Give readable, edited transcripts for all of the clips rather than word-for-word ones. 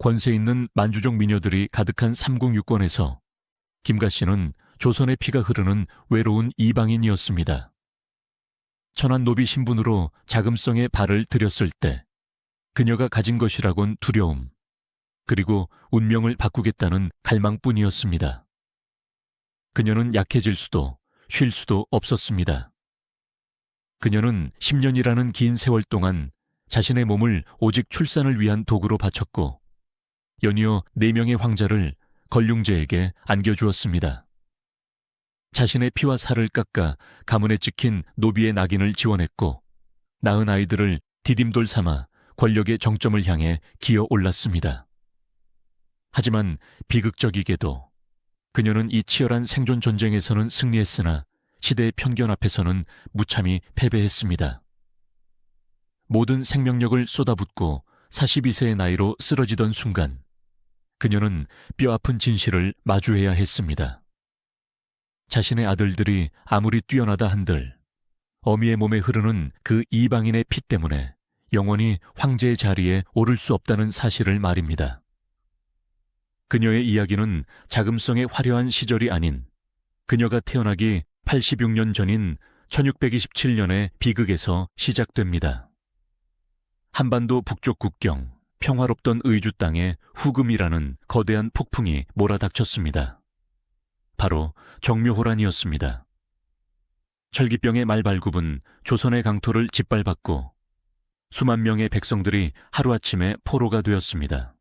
권세 있는 만주족 미녀들이 가득한 삼궁유권에서 김가씨는 조선의 피가 흐르는 외로운 이방인이었습니다. 천한 노비 신분으로 자금성에 발을 들였을 때 그녀가 가진 것이라곤 두려움, 그리고 운명을 바꾸겠다는 갈망뿐이었습니다. 그녀는 약해질 수도 쉴 수도 없었습니다. 그녀는 10년이라는 긴 세월 동안 자신의 몸을 오직 출산을 위한 도구로 바쳤고 연이어 4명의 황자를 걸륭제에게 안겨주었습니다. 자신의 피와 살을 깎아 가문에 찍힌 노비의 낙인을 지원했고 낳은 아이들을 디딤돌 삼아 권력의 정점을 향해 기어 올랐습니다. 하지만 비극적이게도 그녀는 이 치열한 생존 전쟁에서는 승리했으나 시대의 편견 앞에서는 무참히 패배했습니다. 모든 생명력을 쏟아붓고 42세의 나이로 쓰러지던 순간 그녀는 뼈아픈 진실을 마주해야 했습니다. 자신의 아들들이 아무리 뛰어나다 한들 어미의 몸에 흐르는 그 이방인의 피 때문에 영원히 황제의 자리에 오를 수 없다는 사실을 말입니다. 그녀의 이야기는 자금성의 화려한 시절이 아닌 그녀가 태어나기 86년 전인 1627년의 비극에서 시작됩니다. 한반도 북쪽 국경, 평화롭던 의주 땅에 후금이라는 거대한 폭풍이 몰아닥쳤습니다. 바로 정묘호란이었습니다. 철기병의 말발굽은 조선의 강토를 짓밟았고 수만 명의 백성들이 하루아침에 포로가 되었습니다.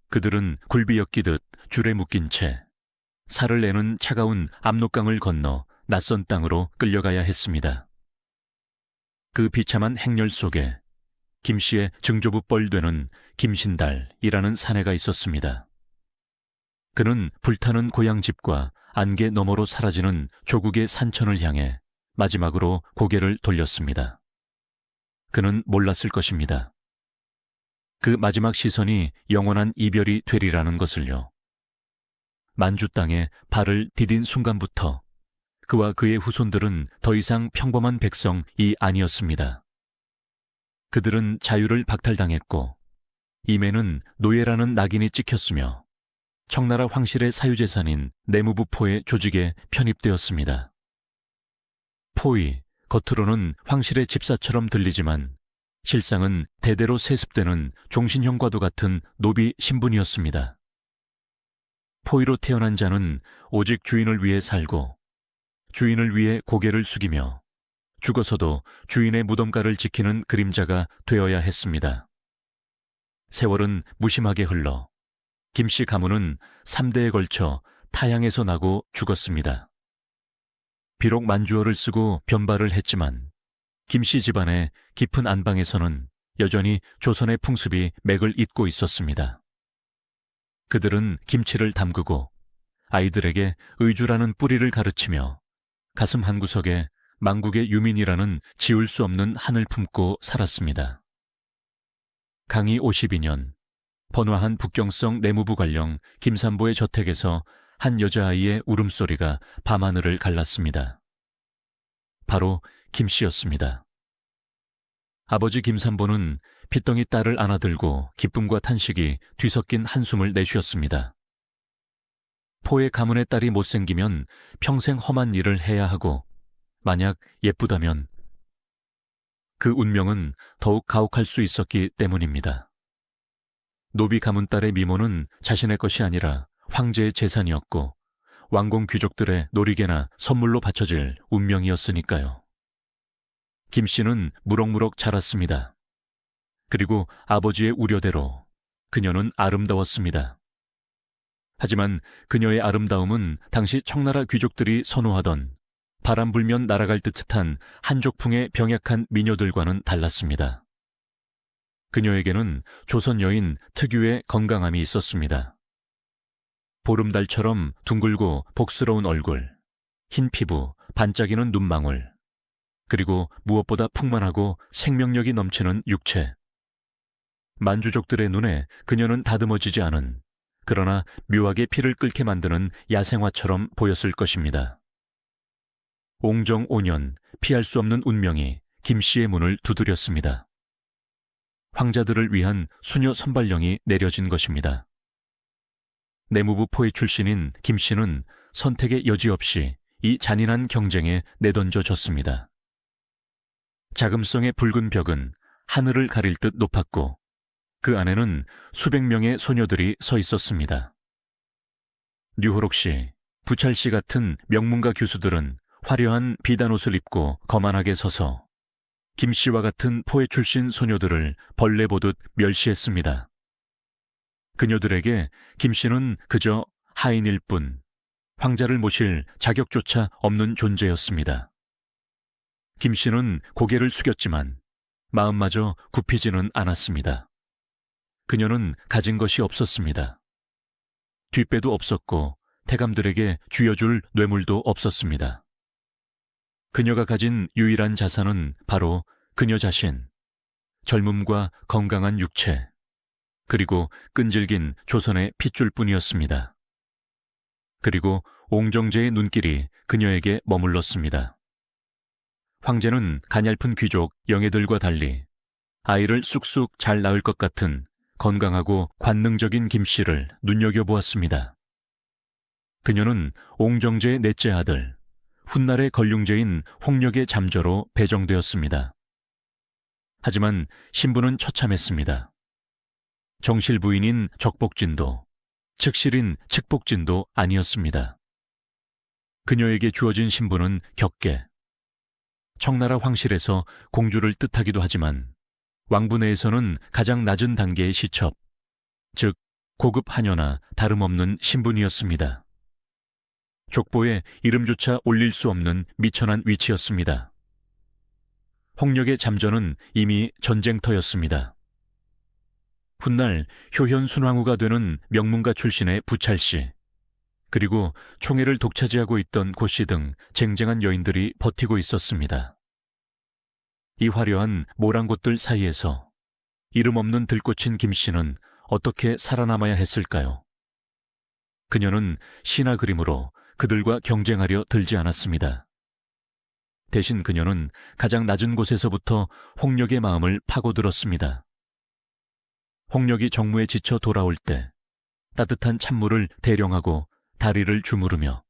그들은 굴비 엮이듯 줄에 묶인 채 살을 내는 차가운 압록강을 건너 낯선 땅으로 끌려가야 했습니다. 그 비참한 행렬 속에 김씨의 증조부 뻘되는 김신달이라는 사내가 있었습니다. 그는 불타는 고향집과 안개 너머로 사라지는 조국의 산천을 향해 마지막으로 고개를 돌렸습니다. 그는 몰랐을 것입니다. 그 마지막 시선이 영원한 이별이 되리라는 것을요. 만주 땅에 발을 디딘 순간부터 그와 그의 후손들은 더 이상 평범한 백성이 아니었습니다. 그들은 자유를 박탈당했고 임에는 노예라는 낙인이 찍혔으며 청나라 황실의 사유재산인 내무부 포의 조직에 편입되었습니다. 포이, 겉으로는 황실의 집사처럼 들리지만 실상은 대대로 세습되는 종신형과도 같은 노비 신분이었습니다. 포이로 태어난 자는 오직 주인을 위해 살고 주인을 위해 고개를 숙이며 죽어서도 주인의 무덤가를 지키는 그림자가 되어야 했습니다. 세월은 무심하게 흘러 김씨 가문은 3대에 걸쳐 타향에서 나고 죽었습니다. 비록 만주어를 쓰고 변발을 했지만 김씨 집안의 깊은 안방에서는 여전히 조선의 풍습이 맥을 잇고 있었습니다. 그들은 김치를 담그고 아이들에게 의주라는 뿌리를 가르치며 가슴 한구석에 망국의 유민이라는 지울 수 없는 한을 품고 살았습니다. 강희 52년 번화한 북경성 내무부 관령 김산보의 저택에서 한 여자아이의 울음소리가 밤하늘을 갈랐습니다. 바로 김씨였습니다. 아버지 김산보는 핏덩이 딸을 안아들고 기쁨과 탄식이 뒤섞인 한숨을 내쉬었습니다. 포의 가문의 딸이 못생기면 평생 험한 일을 해야 하고 만약 예쁘다면 그 운명은 더욱 가혹할 수 있었기 때문입니다. 노비 가문 딸의 미모는 자신의 것이 아니라 황제의 재산이었고 왕공 귀족들의 놀이개나 선물로 바쳐질 운명이었으니까요. 김씨는 무럭무럭 자랐습니다. 그리고 아버지의 우려대로 그녀는 아름다웠습니다. 하지만 그녀의 아름다움은 당시 청나라 귀족들이 선호하던 바람 불면 날아갈 듯한 한족풍의 병약한 미녀들과는 달랐습니다. 그녀에게는 조선 여인 특유의 건강함이 있었습니다. 보름달처럼 둥글고 복스러운 얼굴, 흰 피부, 반짝이는 눈망울, 그리고 무엇보다 풍만하고 생명력이 넘치는 육체. 만주족들의 눈에 그녀는 다듬어지지 않은, 그러나 묘하게 피를 끓게 만드는 야생화처럼 보였을 것입니다. 옹정 5년 피할 수 없는 운명이 김씨의 문을 두드렸습니다. 황자들을 위한 수녀 선발령이 내려진 것입니다. 내무부 포의 출신인 김 씨는 선택의 여지 없이 이 잔인한 경쟁에 내던져졌습니다. 자금성의 붉은 벽은 하늘을 가릴 듯 높았고 그 안에는 수백 명의 소녀들이 서 있었습니다. 류호록 씨, 부찰 씨 같은 명문가 교수들은 화려한 비단옷을 입고 거만하게 서서 김 씨와 같은 포의 출신 소녀들을 벌레 보듯 멸시했습니다. 그녀들에게 김 씨는 그저 하인일 뿐 황자를 모실 자격조차 없는 존재였습니다. 김 씨는 고개를 숙였지만 마음마저 굽히지는 않았습니다. 그녀는 가진 것이 없었습니다. 뒷배도 없었고 태감들에게 쥐어줄 뇌물도 없었습니다. 그녀가 가진 유일한 자산은 바로 그녀 자신, 젊음과 건강한 육체, 그리고 끈질긴 조선의 핏줄 뿐이었습니다. 그리고 옹정제의 눈길이 그녀에게 머물렀습니다. 황제는 가냘픈 귀족 영예들과 달리 아이를 쑥쑥 잘 낳을 것 같은 건강하고 관능적인 김 씨를 눈여겨보았습니다. 그녀는 옹정제의 넷째 아들, 훗날의 걸륭제인 홍역의 잠저로 배정되었습니다. 하지만 신부는 처참했습니다. 정실 부인인 적복진도, 측실인 측복진도 아니었습니다. 그녀에게 주어진 신부는 격계, 청나라 황실에서 공주를 뜻하기도 하지만 왕부 내에서는 가장 낮은 단계의 시첩, 즉 고급 하녀나 다름없는 신분이었습니다. 족보에 이름조차 올릴 수 없는 미천한 위치였습니다. 홍역의 잠저는 이미 전쟁터였습니다. 훗날 효현 순왕후가 되는 명문가 출신의 부찰씨, 그리고 총애를 독차지하고 있던 고씨 등 쟁쟁한 여인들이 버티고 있었습니다. 이 화려한 모란곳들 사이에서 이름 없는 들꽃인 김 씨는 어떻게 살아남아야 했을까요? 그녀는 신화 그림으로 그들과 경쟁하려 들지 않았습니다. 대신 그녀는 가장 낮은 곳에서부터 홍역의 마음을 파고들었습니다. 홍역이 정무에 지쳐 돌아올 때 따뜻한 찬물을 대령하고 다리를 주무르며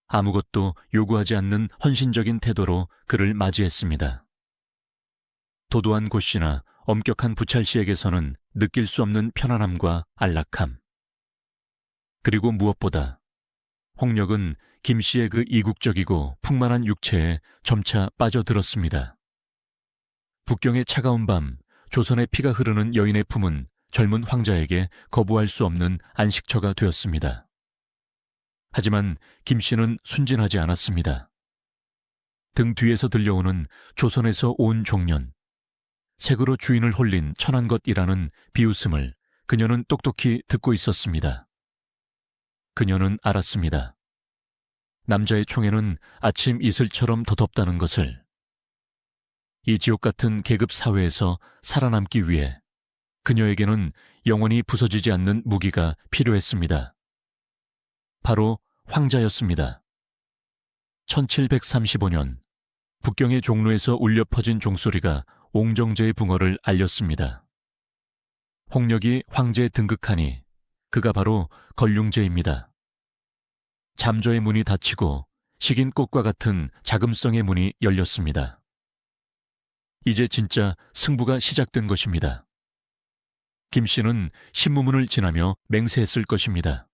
아무것도 요구하지 않는 헌신적인 태도로 그를 맞이했습니다. 도도한 고씨나 엄격한 부찰씨에게서는 느낄 수 없는 편안함과 안락함. 그리고 무엇보다 홍역은 김 씨의 그 이국적이고 풍만한 육체에 점차 빠져들었습니다. 북경의 차가운 밤, 조선의 피가 흐르는 여인의 품은 젊은 황자에게 거부할 수 없는 안식처가 되었습니다. 하지만 김 씨는 순진하지 않았습니다. 등 뒤에서 들려오는 조선에서 온 종년, 색으로 주인을 홀린 천한 것이라는 비웃음을 그녀는 똑똑히 듣고 있었습니다. 그녀는 알았습니다. 남자의 총에는 아침 이슬처럼 더 덥다는 것을. 이 지옥 같은 계급 사회에서 살아남기 위해 그녀에게는 영원히 부서지지 않는 무기가 필요했습니다. 바로 황자였습니다. 1735년 북경의 종로에서 울려 퍼진 종소리가 옹정제의 붕어를 알렸습니다. 홍역이 황제에 등극하니 그가 바로 걸륭제입니다. 잠저의 문이 닫히고 식인 꽃과 같은 자금성의 문이 열렸습니다. 이제 진짜 승부가 시작된 것입니다. 김 씨는 신무문을 지나며 맹세했을 것입니다.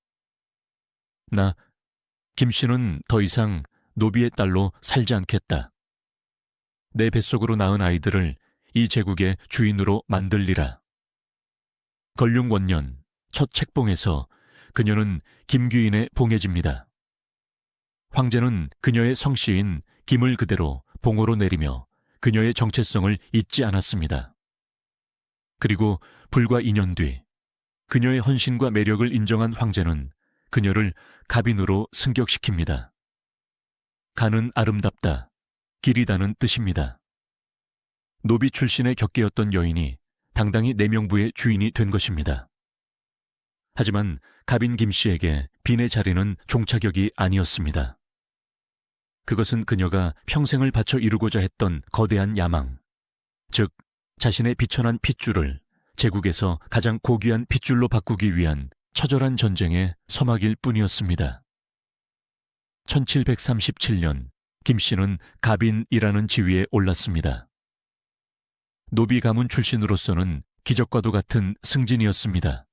김 씨는 더 이상 노비의 딸로 살지 않겠다. 내 뱃속으로 낳은 아이들을 이 제국의 주인으로 만들리라. 걸륭 원년 첫 책봉에서 그녀는 김귀인에 봉해집니다. 황제는 그녀의 성씨인 김을 그대로 봉호로 내리며 그녀의 정체성을 잊지 않았습니다. 그리고 불과 2년 뒤 그녀의 헌신과 매력을 인정한 황제는 그녀를 갑인으로 승격시킵니다. 가는 아름답다, 기리다는 뜻입니다. 노비 출신의 격계였던 여인이 당당히 내명부의 주인이 된 것입니다. 하지만 갑인 김 씨에게 빈의 자리는 종착역이 아니었습니다. 그것은 그녀가 평생을 바쳐 이루고자 했던 거대한 야망, 즉 자신의 비천한 핏줄을 제국에서 가장 고귀한 핏줄로 바꾸기 위한 처절한 전쟁의 서막일 뿐이었습니다. 1737년 김씨는 갑인이라는 지위에 올랐습니다. 노비 가문 출신으로서는 기적과도 같은 승진이었습니다.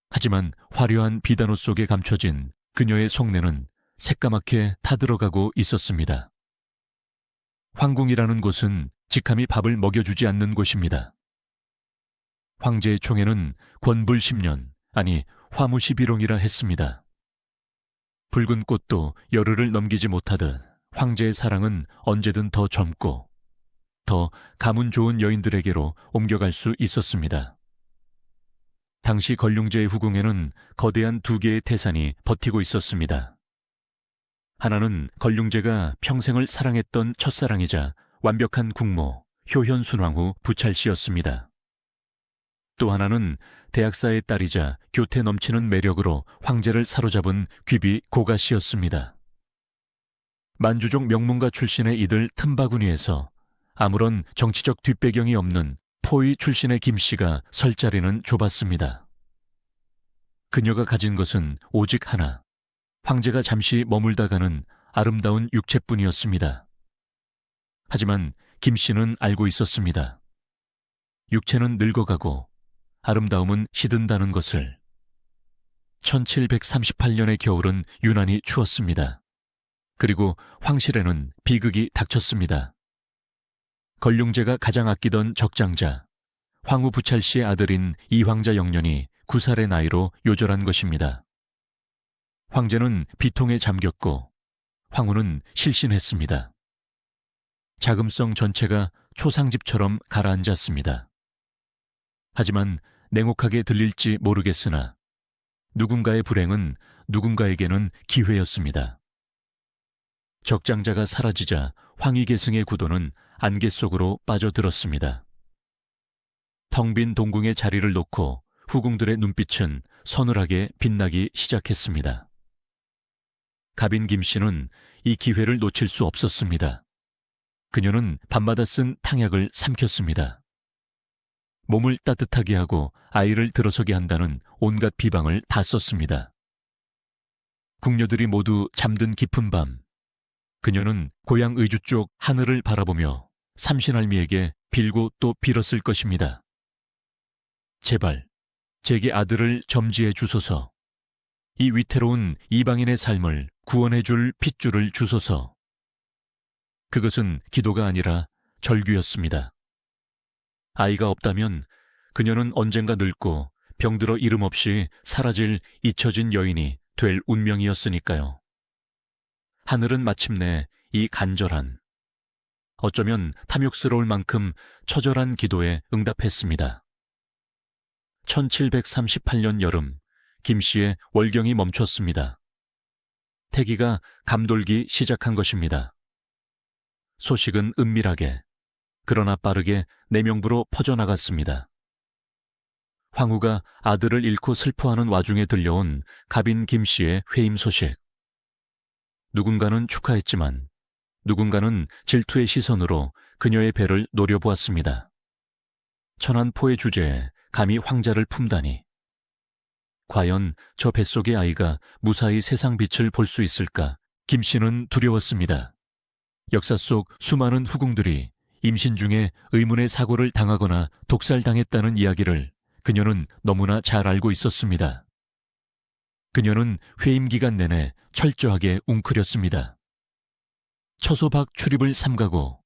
하지만 화려한 비단옷 속에 감춰진 그녀의 속내는 새까맣게 타들어가고 있었습니다. 황궁이라는 곳은 직함이 밥을 먹여주지 않는 곳입니다. 황제의 총애는 권불 10년, 아니 화무 11홍이라 했습니다. 붉은 꽃도 열흘을 넘기지 못하듯 황제의 사랑은 언제든 더 젊고 더 가문 좋은 여인들에게로 옮겨갈 수 있었습니다. 당시 걸륭제의 후궁에는 거대한 두 개의 태산이 버티고 있었습니다. 하나는 걸륭제가 평생을 사랑했던 첫사랑이자 완벽한 국모 효현순왕후 부찰씨였습니다. 또 하나는 대학사의 딸이자 교태 넘치는 매력으로 황제를 사로잡은 귀비 고가씨였습니다. 만주족 명문가 출신의 이들 틈바구니에서 아무런 정치적 뒷배경이 없는 포위 출신의 김씨가 설 자리는 좁았습니다. 그녀가 가진 것은 오직 하나, 황제가 잠시 머물다 가는 아름다운 육체뿐이었습니다. 하지만 김씨는 알고 있었습니다. 육체는 늙어가고 아름다움은 시든다는 것을. 1738년의 겨울은 유난히 추웠습니다. 그리고 황실에는 비극이 닥쳤습니다. 걸륭제가 가장 아끼던 적장자, 황후 부찰씨의 아들인 이황자 영년이 9살의 나이로 요절한 것입니다. 황제는 비통에 잠겼고 황후는 실신했습니다. 자금성 전체가 초상집처럼 가라앉았습니다. 하지만 냉혹하게 들릴지 모르겠으나 누군가의 불행은 누군가에게는 기회였습니다. 적장자가 사라지자 황희계승의 구도는 안개 속으로 빠져들었습니다. 텅 빈 동궁의 자리를 놓고 후궁들의 눈빛은 서늘하게 빛나기 시작했습니다. 갑인 김씨는 이 기회를 놓칠 수 없었습니다. 그녀는 밤마다 쓴 탕약을 삼켰습니다. 몸을 따뜻하게 하고 아이를 들어서게 한다는 온갖 비방을 다 썼습니다. 궁녀들이 모두 잠든 깊은 밤, 그녀는 고향 의주 쪽 하늘을 바라보며 삼신할미에게 빌고 또 빌었을 것입니다. 제발 제게 아들을 점지해 주소서. 이 위태로운 이방인의 삶을 구원해 줄 핏줄을 주소서. 그것은 기도가 아니라 절규였습니다. 아이가 없다면 그녀는 언젠가 늙고 병들어 이름 없이 사라질 잊혀진 여인이 될 운명이었으니까요. 하늘은 마침내 이 간절한, 어쩌면 탐욕스러울 만큼 처절한 기도에 응답했습니다. 1738년 여름, 김씨의 월경이 멈췄습니다. 태기가 감돌기 시작한 것입니다. 소식은 은밀하게, 그러나 빠르게 내명부로 퍼져나갔습니다. 황후가 아들을 잃고 슬퍼하는 와중에 들려온 갑인 김씨의 회임 소식. 누군가는 축하했지만 누군가는 질투의 시선으로 그녀의 배를 노려보았습니다. 천안포의 주제에 감히 황자를 품다니. 과연 저 뱃속의 아이가 무사히 세상 빛을 볼 수 있을까? 김씨는 두려웠습니다. 역사 속 수많은 후궁들이 임신 중에 의문의 사고를 당하거나 독살당했다는 이야기를 그녀는 너무나 잘 알고 있었습니다. 그녀는 회임 기간 내내 철저하게 웅크렸습니다. 처소박 출입을 삼가고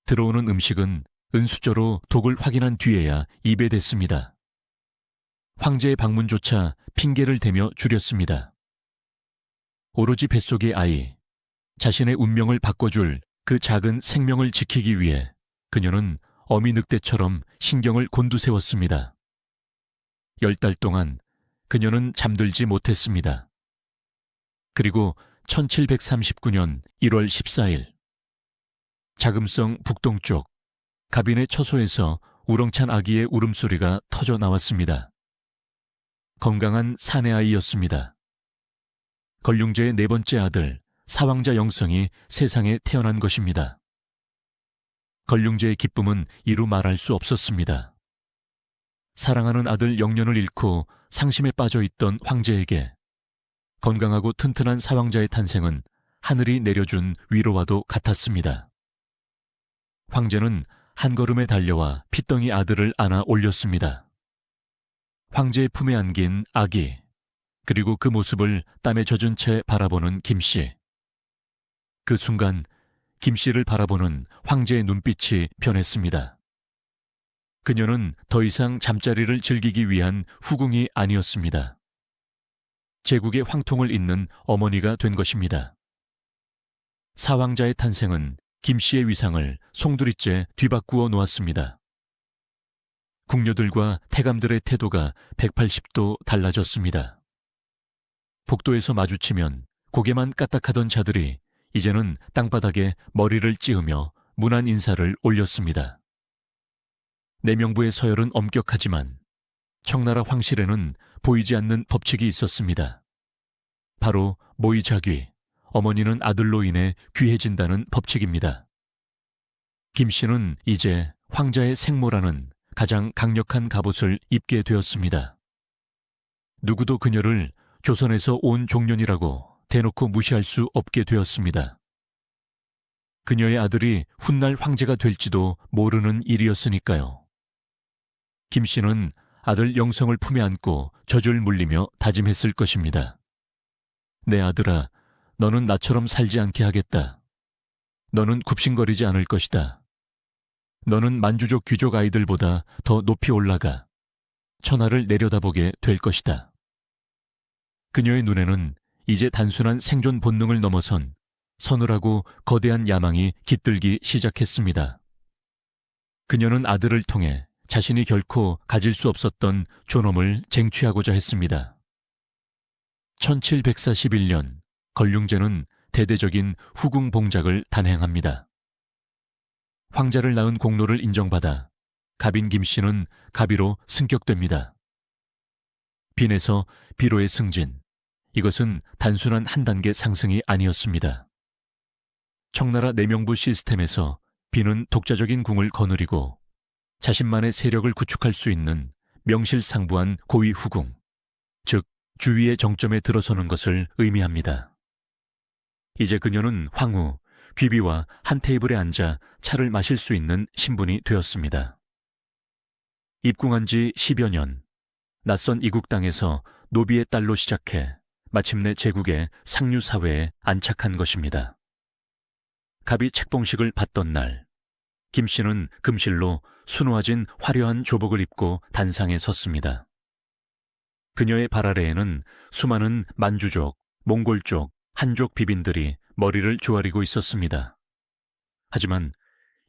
들어오는 음식은 은수저로 독을 확인한 뒤에야 입에 댔습니다. 황제의 방문조차 핑계를 대며 줄였습니다. 오로지 뱃속의 아이, 자신의 운명을 바꿔줄 그 작은 생명을 지키기 위해 그녀는 어미 늑대처럼 신경을 곤두세웠습니다. 10달 동안 그녀는 잠들지 못했습니다. 그리고 1739년 1월 14일, 자금성 북동쪽 갑인의 처소에서 우렁찬 아기의 울음소리가 터져 나왔습니다. 건강한 사내아이였습니다. 걸륭제의 네 번째 아들 사왕자 영성이 세상에 태어난 것입니다. 걸륭제의 기쁨은 이루 말할 수 없었습니다. 사랑하는 아들 영련을 잃고 상심에 빠져 있던 황제에게 건강하고 튼튼한 사왕자의 탄생은 하늘이 내려준 위로와도 같았습니다. 황제는 한 걸음에 달려와 핏덩이 아들을 안아 올렸습니다. 황제의 품에 안긴 아기, 그리고 그 모습을 땀에 젖은 채 바라보는 김씨. 그 순간 김씨를 바라보는 황제의 눈빛이 변했습니다. 그녀는 더 이상 잠자리를 즐기기 위한 후궁이 아니었습니다. 제국의 황통을 잇는 어머니가 된 것입니다. 사왕자의 탄생은 김씨의 위상을 송두리째 뒤바꾸어 놓았습니다. 궁녀들과 태감들의 태도가 180도 달라졌습니다. 복도에서 마주치면 고개만 까딱하던 자들이 이제는 땅바닥에 머리를 찌으며 문안 인사를 올렸습니다. 내명부의 서열은 엄격하지만 청나라 황실에는 보이지 않는 법칙이 있었습니다. 바로 모의자귀, 어머니는 아들로 인해 귀해진다는 법칙입니다. 김씨는 이제 황자의 생모라는 가장 강력한 갑옷을 입게 되었습니다. 누구도 그녀를 조선에서 온 종년이라고 대놓고 무시할 수 없게 되었습니다. 그녀의 아들이 훗날 황제가 될지도 모르는 일이었으니까요. 김씨는 아들 영성을 품에 안고 젖을 물리며 다짐했을 것입니다. 내 아들아, 너는 나처럼 살지 않게 하겠다. 너는 굽신거리지 않을 것이다. 너는 만주족 귀족 아이들보다 더 높이 올라가 천하를 내려다보게 될 것이다. 그녀의 눈에는 이제 단순한 생존 본능을 넘어선 서늘하고 거대한 야망이 깃들기 시작했습니다. 그녀는 아들을 통해 자신이 결코 가질 수 없었던 존엄을 쟁취하고자 했습니다. 1741년 걸륭제는 대대적인 후궁 봉작을 단행합니다. 황자를 낳은 공로를 인정받아 갑인 김씨는 갑이로 승격됩니다. 빈에서 비로의 승진, 이것은 단순한 한 단계 상승이 아니었습니다. 청나라 내명부 시스템에서 빈은 독자적인 궁을 거느리고 자신만의 세력을 구축할 수 있는 명실상부한 고위 후궁, 즉 주위의 정점에 들어서는 것을 의미합니다. 이제 그녀는 황후, 귀비와 한 테이블에 앉아 차를 마실 수 있는 신분이 되었습니다. 입궁한 지 10여 년, 낯선 이국 땅에서 노비의 딸로 시작해 마침내 제국의 상류 사회에 안착한 것입니다. 갑이 책봉식을 받던 날, 김씨는 금실로 수놓아진 화려한 조복을 입고 단상에 섰습니다. 그녀의 발 아래에는 수많은 만주족, 몽골족, 한족 비빈들이 머리를 조아리고 있었습니다. 하지만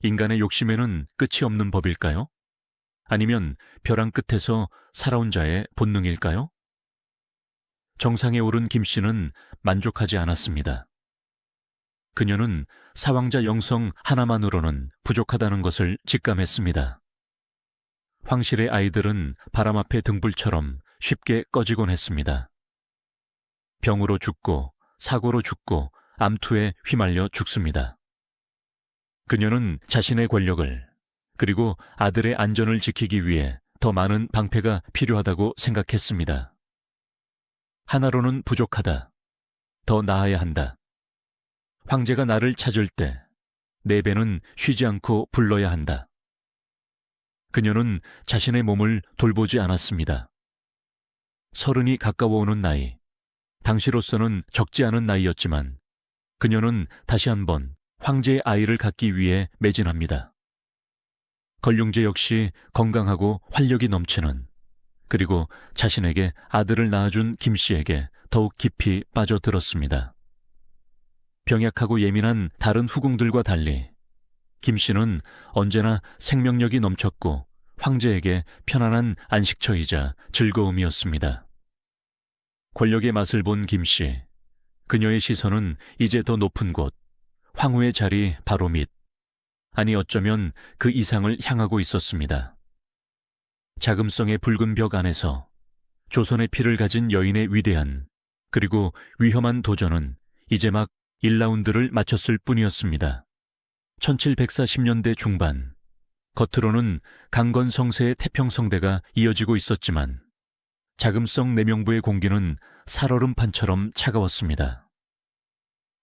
인간의 욕심에는 끝이 없는 법일까요? 아니면 벼랑 끝에서 살아온 자의 본능일까요? 정상에 오른 김씨는 만족하지 않았습니다. 그녀는 사왕자 영성 하나만으로는 부족하다는 것을 직감했습니다. 황실의 아이들은 바람 앞의 등불처럼 쉽게 꺼지곤 했습니다. 병으로 죽고 사고로 죽고 암투에 휘말려 죽습니다. 그녀는 자신의 권력을 그리고 아들의 안전을 지키기 위해 더 많은 방패가 필요하다고 생각했습니다. 하나로는 부족하다. 더 나아야 한다. 황제가 나를 찾을 때 내 배는 쉬지 않고 불러야 한다. 그녀는 자신의 몸을 돌보지 않았습니다. 30이 가까워오는 나이, 당시로서는 적지 않은 나이였지만 그녀는 다시 한번 황제의 아이를 갖기 위해 매진합니다. 걸륭제 역시 건강하고 활력이 넘치는, 그리고 자신에게 아들을 낳아준 김씨에게 더욱 깊이 빠져들었습니다. 병약하고 예민한 다른 후궁들과 달리 김씨는 언제나 생명력이 넘쳤고 황제에게 편안한 안식처이자 즐거움이었습니다. 권력의 맛을 본 김씨, 그녀의 시선은 이제 더 높은 곳, 황후의 자리 바로 밑, 아니 어쩌면 그 이상을 향하고 있었습니다. 자금성의 붉은 벽 안에서 조선의 피를 가진 여인의 위대한 그리고 위험한 도전은 이제 막 1라운드를 마쳤을 뿐이었습니다. 1740년대 중반, 겉으로는 강건성세의 태평성대가 이어지고 있었지만 자금성 내명부의 공기는 살얼음판처럼 차가웠습니다.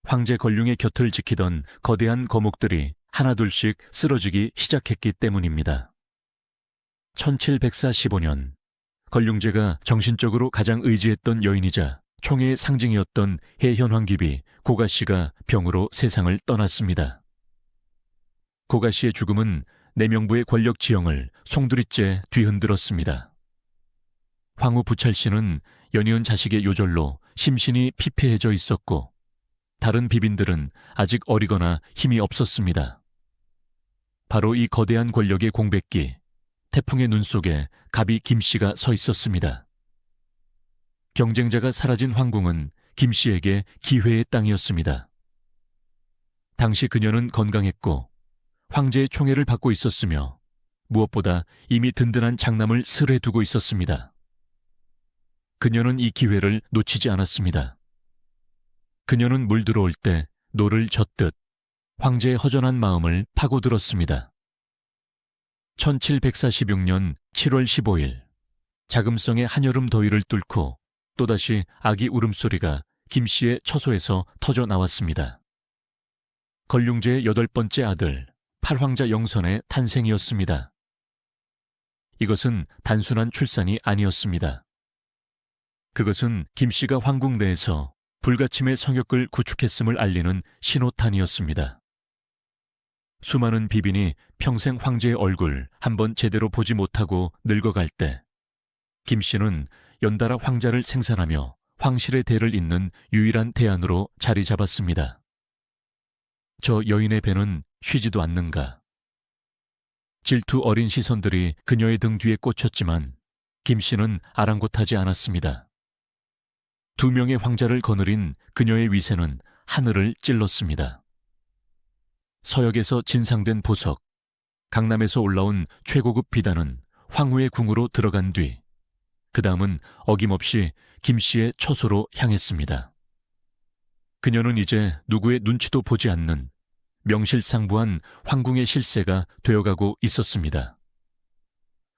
황제 권룡의 곁을 지키던 거대한 거목들이 하나둘씩 쓰러지기 시작했기 때문입니다. 1745년 권룡제가 정신적으로 가장 의지했던 여인이자 총애의 상징이었던 해현황귀비 고가씨가 병으로 세상을 떠났습니다. 고가씨의 죽음은 내명부의 권력 지형을 송두리째 뒤흔들었습니다. 황후 부찰씨는 연이은 자식의 요절로 심신이 피폐해져 있었고 다른 비빈들은 아직 어리거나 힘이 없었습니다. 바로 이 거대한 권력의 공백기, 태풍의 눈 속에 갑이 김씨가 서 있었습니다. 경쟁자가 사라진 황궁은 김씨에게 기회의 땅이었습니다. 당시 그녀는 건강했고 황제의 총애를 받고 있었으며 무엇보다 이미 든든한 장남을 슬해 두고 있었습니다. 그녀는 이 기회를 놓치지 않았습니다. 그녀는 물 들어올 때 노를 젓듯 황제의 허전한 마음을 파고들었습니다. 1746년 7월 15일 자금성의 한여름 더위를 뚫고 또다시 아기 울음소리가 김씨의 처소에서 터져 나왔습니다. 권룡제의 8번째 아들 팔황자 영선의 탄생이었습니다. 이것은 단순한 출산이 아니었습니다. 그것은 김씨가 황궁 내에서 불가침의 성욕을 구축했음을 알리는 신호탄이었습니다. 수많은 비빈이 평생 황제의 얼굴 한번 제대로 보지 못하고 늙어갈 때 김씨는 연달아 황자를 생산하며 황실의 대를 잇는 유일한 대안으로 자리 잡았습니다. 저 여인의 배는 쉬지도 않는가. 질투 어린 시선들이 그녀의 등 뒤에 꽂혔지만 김씨는 아랑곳하지 않았습니다. 2명의 황자를 거느린 그녀의 위세는 하늘을 찔렀습니다. 서역에서 진상된 보석, 강남에서 올라온 최고급 비단은 황후의 궁으로 들어간 뒤 그 다음은 어김없이 김씨의 처소로 향했습니다. 그녀는 이제 누구의 눈치도 보지 않는 명실상부한 황궁의 실세가 되어가고 있었습니다.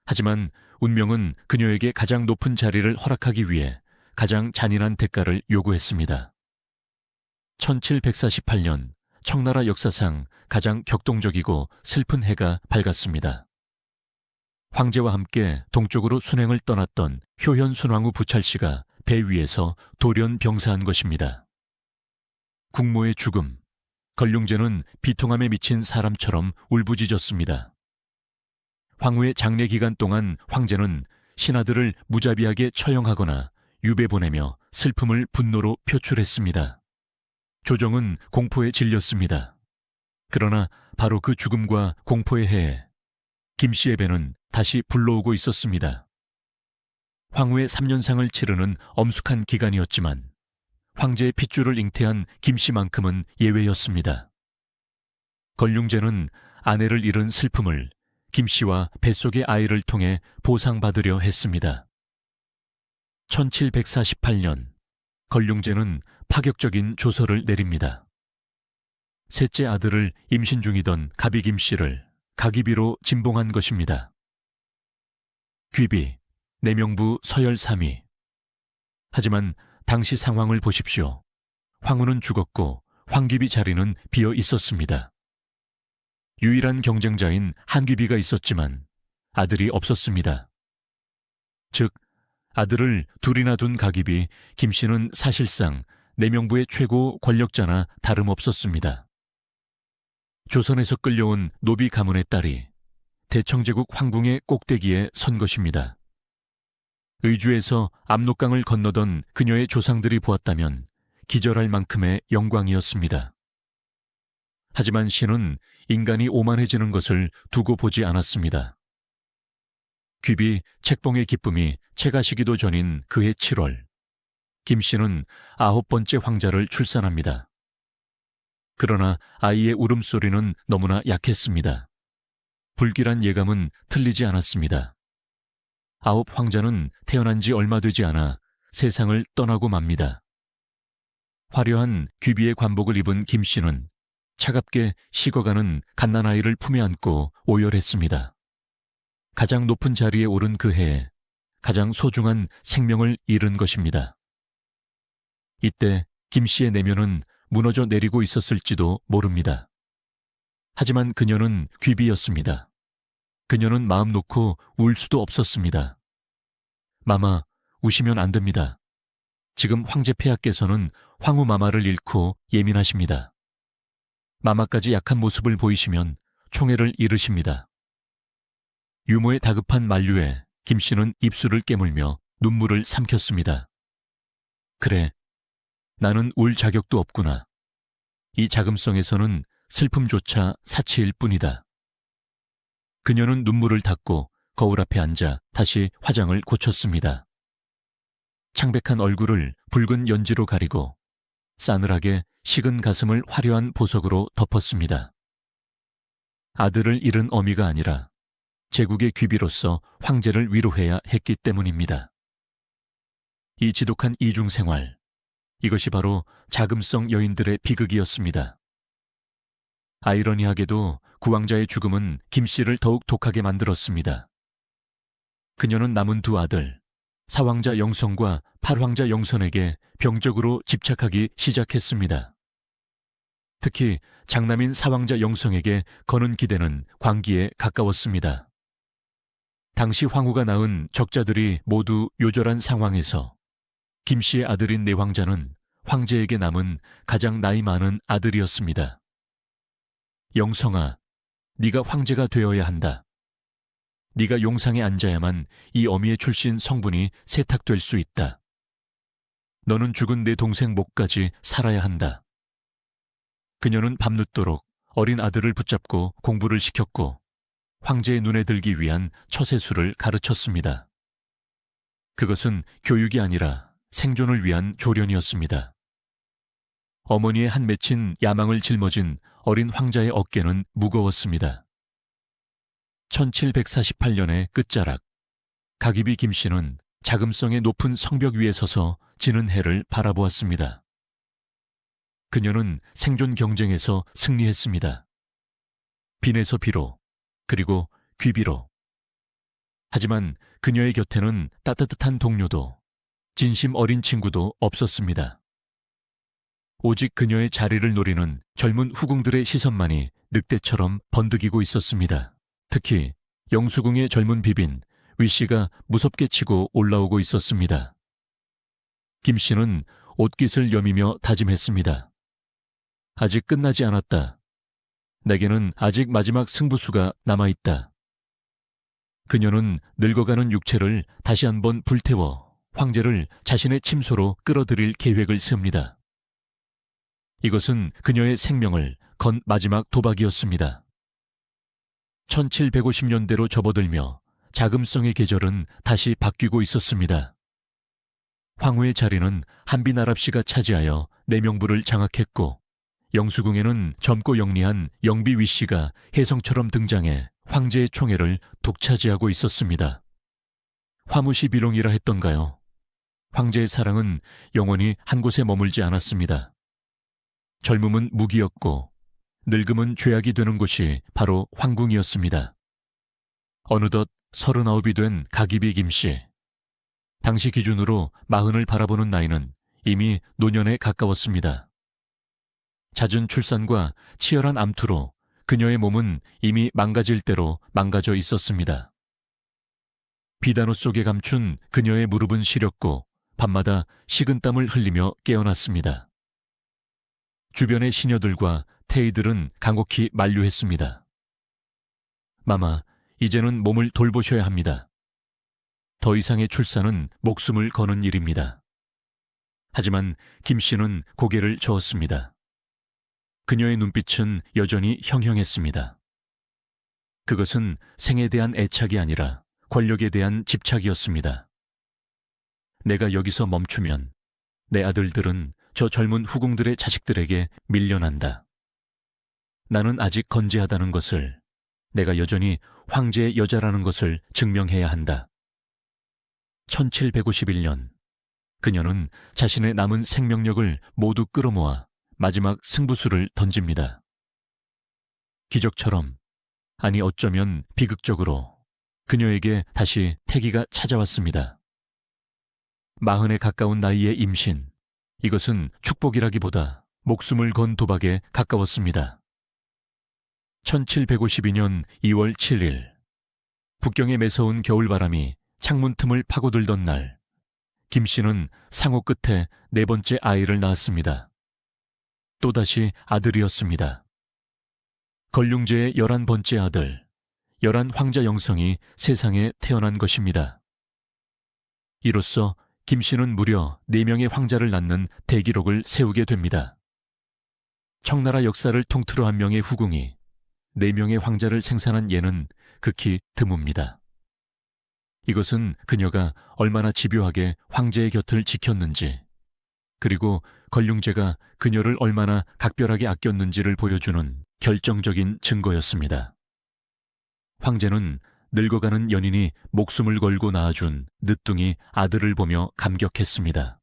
하지만 운명은 그녀에게 가장 높은 자리를 허락하기 위해 가장 잔인한 대가를 요구했습니다. 1748년 청나라 역사상 가장 격동적이고 슬픈 해가 밝았습니다. 황제와 함께 동쪽으로 순행을 떠났던 효현 순왕후 부찰씨가 배 위에서 돌연병사한 것입니다. 국모의 죽음, 권룡제는 비통함에 미친 사람처럼 울부짖었습니다. 황후의 장례 기간 동안 황제는 신하들을 무자비하게 처형하거나 유배 보내며 슬픔을 분노로 표출했습니다. 조정은 공포에 질렸습니다. 그러나 바로 그 죽음과 공포의 해에 김씨의 배는 다시 불러오고 있었습니다. 황후의 3년상을 치르는 엄숙한 기간이었지만 황제의 핏줄을 잉태한 김씨만큼은 예외였습니다. 권룡제는 아내를 잃은 슬픔을 김씨와 뱃속의 아이를 통해 보상받으려 했습니다. 1748년 권룡제는 파격적인 조서를 내립니다. 셋째 아들을 임신 중이던 가비 김씨를 가기비로 진봉한 것입니다. 귀비, 내명부 서열 3위. 하지만 당시 상황을 보십시오. 황후는 죽었고 황귀비 자리는 비어 있었습니다. 유일한 경쟁자인 한귀비가 있었지만 아들이 없었습니다. 즉 아들을 둘이나 둔 가기비 김씨는 사실상 내명부의 최고 권력자나 다름없었습니다. 조선에서 끌려온 노비 가문의 딸이 대청제국 황궁의 꼭대기에 선 것입니다. 의주에서 압록강을 건너던 그녀의 조상들이 보았다면 기절할 만큼의 영광이었습니다. 하지만 신은 인간이 오만해지는 것을 두고 보지 않았습니다. 귀비 책봉의 기쁨이 채가시기도 전인 그해 7월, 김씨는 9번째 황자를 출산합니다. 그러나 아이의 울음소리는 너무나 약했습니다. 불길한 예감은 틀리지 않았습니다. 9 황자는 태어난 지 얼마 되지 않아 세상을 떠나고 맙니다. 화려한 귀비의 관복을 입은 김씨는 차갑게 식어가는 갓난아이를 품에 안고 오열했습니다. 가장 높은 자리에 오른 그 해에 가장 소중한 생명을 잃은 것입니다. 이때 김 씨의 내면은 무너져 내리고 있었을지도 모릅니다. 하지만 그녀는 귀비였습니다. 그녀는 마음 놓고 울 수도 없었습니다. 마마, 우시면 안 됩니다. 지금 황제 폐하께서는 황후 마마를 잃고 예민하십니다. 마마까지 약한 모습을 보이시면 총애를 잃으십니다. 유모의 다급한 만류에 김 씨는 입술을 깨물며 눈물을 삼켰습니다. 그래, 나는 울 자격도 없구나. 이 자금성에서는 슬픔조차 사치일 뿐이다. 그녀는 눈물을 닦고 거울 앞에 앉아 다시 화장을 고쳤습니다. 창백한 얼굴을 붉은 연지로 가리고 싸늘하게 식은 가슴을 화려한 보석으로 덮었습니다. 아들을 잃은 어미가 아니라 제국의 귀비로서 황제를 위로해야 했기 때문입니다. 이 지독한 이중생활, 이것이 바로 자금성 여인들의 비극이었습니다. 아이러니하게도 구왕자의 죽음은 김 씨를 더욱 독하게 만들었습니다. 그녀는 남은 두 아들, 사왕자 영성과 팔왕자 영선에게 병적으로 집착하기 시작했습니다. 특히 장남인 사왕자 영성에게 거는 기대는 광기에 가까웠습니다. 당시 황후가 낳은 적자들이 모두 요절한 상황에서 김 씨의 아들인 내황자는 황제에게 남은 가장 나이 많은 아들이었습니다. 영성아, 네가 황제가 되어야 한다. 네가 용상에 앉아야만 이 어미의 출신 성분이 세탁될 수 있다. 너는 죽은 내 동생 목까지 살아야 한다. 그녀는 밤늦도록 어린 아들을 붙잡고 공부를 시켰고 황제의 눈에 들기 위한 처세술을 가르쳤습니다. 그것은 교육이 아니라 생존을 위한 조련이었습니다. 어머니의 한 맺힌 야망을 짊어진 어린 황자의 어깨는 무거웠습니다. 1748년의 끝자락, 가기비 김 씨는 자금성의 높은 성벽 위에 서서 지는 해를 바라보았습니다. 그녀는 생존 경쟁에서 승리했습니다. 빈에서 비로, 그리고 귀비로. 하지만 그녀의 곁에는 따뜻한 동료도, 진심 어린 친구도 없었습니다. 오직 그녀의 자리를 노리는 젊은 후궁들의 시선만이 늑대처럼 번득이고 있었습니다. 특히 영수궁의 젊은 비빈 위씨가 무섭게 치고 올라오고 있었습니다. 김 씨는 옷깃을 여미며 다짐했습니다. 아직 끝나지 않았다. 내게는 아직 마지막 승부수가 남아있다. 그녀는 늙어가는 육체를 다시 한번 불태워 황제를 자신의 침소로 끌어들일 계획을 세웁니다. 이것은 그녀의 생명을 건 마지막 도박이었습니다. 1750년대로 접어들며 자금성의 계절은 다시 바뀌고 있었습니다. 황후의 자리는 한비나랍 씨가 차지하여 내명부를 장악했고 영수궁에는 젊고 영리한 영비 위씨가 혜성처럼 등장해 황제의 총애를 독차지하고 있었습니다. 화무시 비롱이라 했던가요? 황제의 사랑은 영원히 한 곳에 머물지 않았습니다. 젊음은 무기였고 늙음은 죄악이 되는 곳이 바로 황궁이었습니다. 어느덧 39이 된 가기비 김씨. 당시 기준으로 40을 바라보는 나이는 이미 노년에 가까웠습니다. 잦은 출산과 치열한 암투로 그녀의 몸은 이미 망가질 대로 망가져 있었습니다. 비단옷 속에 감춘 그녀의 무릎은 시렸고 밤마다 식은땀을 흘리며 깨어났습니다. 주변의 시녀들과 태이들은 간곡히 만류했습니다. 마마, 이제는 몸을 돌보셔야 합니다. 더 이상의 출산은 목숨을 거는 일입니다. 하지만 김 씨는 고개를 저었습니다. 그녀의 눈빛은 여전히 형형했습니다. 그것은 생에 대한 애착이 아니라 권력에 대한 집착이었습니다. 내가 여기서 멈추면 내 아들들은 저 젊은 후궁들의 자식들에게 밀려난다. 나는 아직 건재하다는 것을, 내가 여전히 황제의 여자라는 것을 증명해야 한다. 1751년, 그녀는 자신의 남은 생명력을 모두 끌어모아 마지막 승부수를 던집니다. 기적처럼, 아니 어쩌면 비극적으로 그녀에게 다시 태기가 찾아왔습니다. 40에 가까운 나이의 임신, 이것은 축복이라기보다 목숨을 건 도박에 가까웠습니다. 1752년 2월 7일, 북경의 매서운 겨울바람이 창문 틈을 파고들던 날, 김 씨는 상호 끝에 4번째 아이를 낳았습니다. 또다시 아들이었습니다. 걸륭제의 11번째 아들, 11황자 영성이 세상에 태어난 것입니다. 이로써 김 씨는 무려 4명의 황자를 낳는 대기록을 세우게 됩니다. 청나라 역사를 통틀어 한 명의 후궁이 4명의 황자를 생산한 예는 극히 드뭅니다. 이것은 그녀가 얼마나 집요하게 황제의 곁을 지켰는지, 그리고 걸륭제가 그녀를 얼마나 각별하게 아꼈는지를 보여주는 결정적인 증거였습니다. 황제는 늙어가는 연인이 목숨을 걸고 낳아준 늦둥이 아들을 보며 감격했습니다.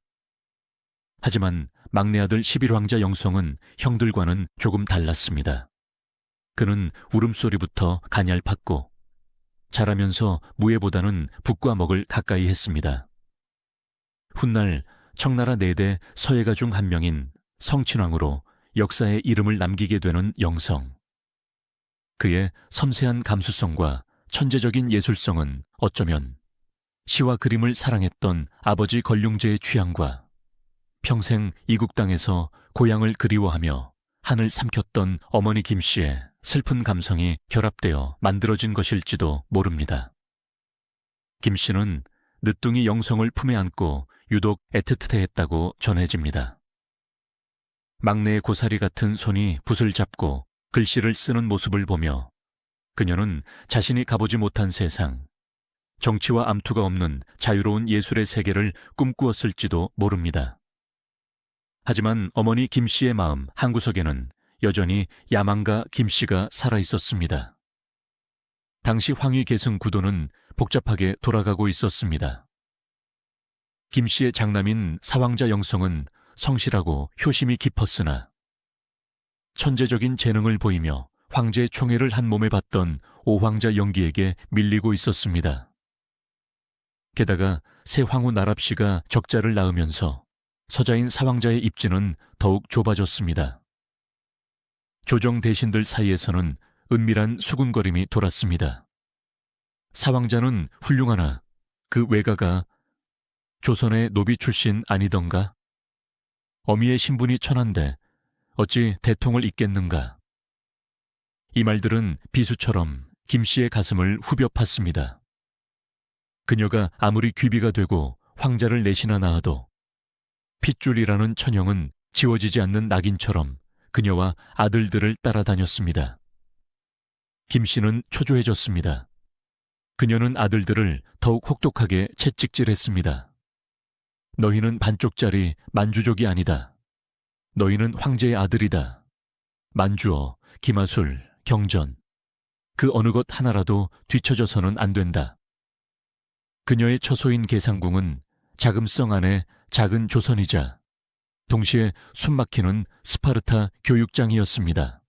하지만 막내 아들 11황자 영성은 형들과는 조금 달랐습니다. 그는 울음소리부터 가냘팠고 자라면서 무예보다는 북과 먹을 가까이 했습니다. 훗날 청나라 4대 서예가 중 한 명인 성친왕으로 역사에 이름을 남기게 되는 영성. 그의 섬세한 감수성과 천재적인 예술성은 어쩌면 시와 그림을 사랑했던 아버지 걸륭제의 취향과 평생 이국 땅에서 고향을 그리워하며 한을 삼켰던 어머니 김 씨의 슬픈 감성이 결합되어 만들어진 것일지도 모릅니다. 김 씨는 늦둥이 영성을 품에 안고 유독 애틋해했다고 전해집니다. 막내의 고사리 같은 손이 붓을 잡고 글씨를 쓰는 모습을 보며 그녀는 자신이 가보지 못한 세상, 정치와 암투가 없는 자유로운 예술의 세계를 꿈꾸었을지도 모릅니다. 하지만 어머니 김 씨의 마음 한구석에는 여전히 야망가 김 씨가 살아있었습니다. 당시 황위 계승 구도는 복잡하게 돌아가고 있었습니다. 김 씨의 장남인 사황자 영성은 성실하고 효심이 깊었으나 천재적인 재능을 보이며 황제의 총애를 한 몸에 받던 오황자 영기에게 밀리고 있었습니다. 게다가 새 황후 나랍씨가 적자를 낳으면서 서자인 사황자의 입지는 더욱 좁아졌습니다. 조정 대신들 사이에서는 은밀한 수군거림이 돌았습니다. 사황자는 훌륭하나 그 외가가 조선의 노비 출신 아니던가? 어미의 신분이 천한데 어찌 대통을 잇겠는가? 이 말들은 비수처럼 김 씨의 가슴을 후벼 팠습니다. 그녀가 아무리 귀비가 되고 황자를 넷이나 낳아도 핏줄이라는 천형은 지워지지 않는 낙인처럼 그녀와 아들들을 따라다녔습니다. 김 씨는 초조해졌습니다. 그녀는 아들들을 더욱 혹독하게 채찍질했습니다. 너희는 반쪽짜리 만주족이 아니다. 너희는 황제의 아들이다. 만주어, 기마술, 경전, 그 어느 것 하나라도 뒤처져서는 안 된다. 그녀의 처소인 계상궁은 자금성 안에 작은 조선이자 동시에 숨막히는 스파르타 교육장이었습니다.